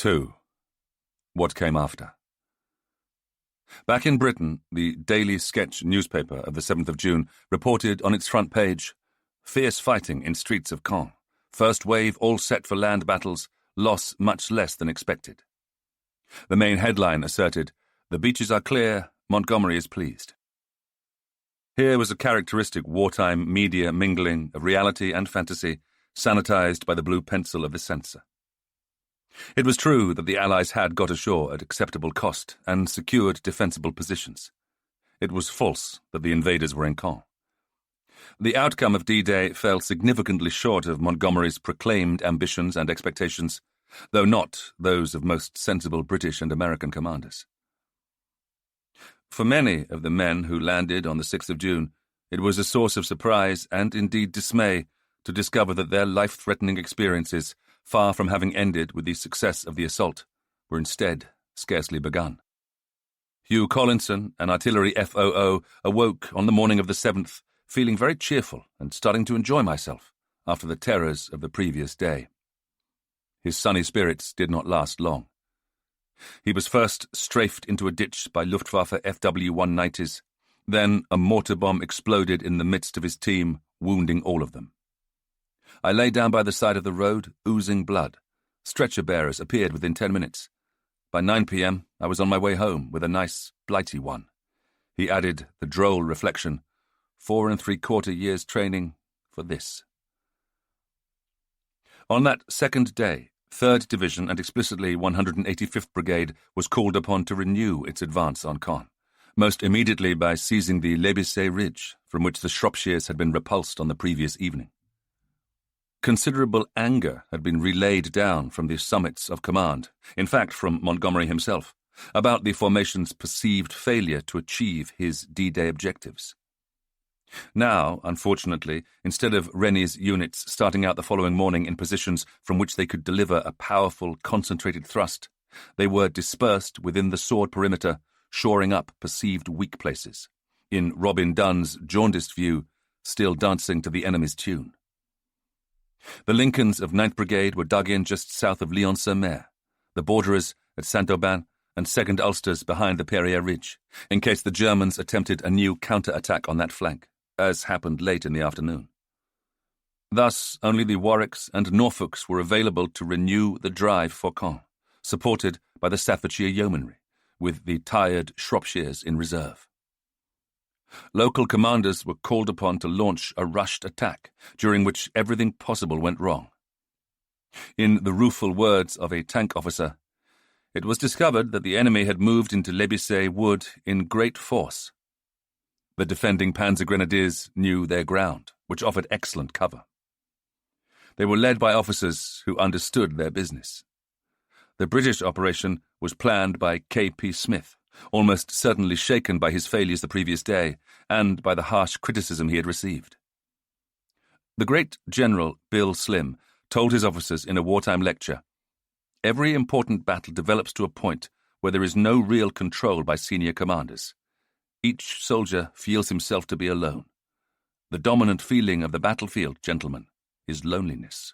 2. What came after? Back in Britain, the Daily Sketch newspaper of the 7th of June reported on its front page, "Fierce fighting in streets of Caen. First wave all set for land battles, loss much less than expected." The main headline asserted, "The beaches are clear, Montgomery is pleased." Here was a characteristic wartime media mingling of reality and fantasy, sanitized by the blue pencil of the censor. It was true that the Allies had got ashore at acceptable cost and secured defensible positions. It was false that the invaders were in Caen. The outcome of D-Day fell significantly short of Montgomery's proclaimed ambitions and expectations, though not those of most sensible British and American commanders. For many of the men who landed on the 6th of June, it was a source of surprise and indeed dismay to discover that their life-threatening experiences, far from having ended with the success of the assault, were instead scarcely begun. Hugh Collinson, an artillery FOO, awoke on the morning of the 7th, feeling very cheerful and starting to enjoy myself after the terrors of the previous day. His sunny spirits did not last long. He was first strafed into a ditch by Luftwaffe FW-190s, then a mortar bomb exploded in the midst of his team, wounding all of them. I lay down by the side of the road, oozing blood. Stretcher bearers appeared within 10 minutes. By 9 p.m, I was on my way home with a nice, blighty one. He added the droll reflection, 4 3/4 years training for this. On that second day, 3rd Division and explicitly 185th Brigade was called upon to renew its advance on Caen, most immediately by seizing the Lebisay Ridge, from which the Shropshires had been repulsed on the previous evening. Considerable anger had been relayed down from the summits of command, in fact from Montgomery himself, about the formation's perceived failure to achieve his D-Day objectives. Now, unfortunately, instead of Rennie's units starting out the following morning in positions from which they could deliver a powerful, concentrated thrust, they were dispersed within the sword perimeter, shoring up perceived weak places, in Robin Dunn's jaundiced view, still dancing to the enemy's tune. The Lincolns of 9th Brigade were dug in just south of Lyon-sur-Mer, the Borderers at Saint-Aubin, and 2nd Ulsters behind the Perrier Ridge, in case the Germans attempted a new counter-attack on that flank, as happened late in the afternoon. Thus, only the Warwicks and Norfolks were available to renew the drive for Caen, supported by the Staffordshire Yeomanry, with the tired Shropshires in reserve. Local commanders were called upon to launch a rushed attack, during which everything possible went wrong. In the rueful words of a tank officer, it was discovered that the enemy had moved into Lebisay Wood in great force. The defending Panzer Grenadiers knew their ground, which offered excellent cover. They were led by officers who understood their business. The British operation was planned by K.P. Smith, almost certainly shaken by his failures the previous day and by the harsh criticism he had received. The great General Bill Slim told his officers in a wartime lecture, "Every important battle develops to a point where there is no real control by senior commanders. Each soldier feels himself to be alone. The dominant feeling of the battlefield, gentlemen, is loneliness."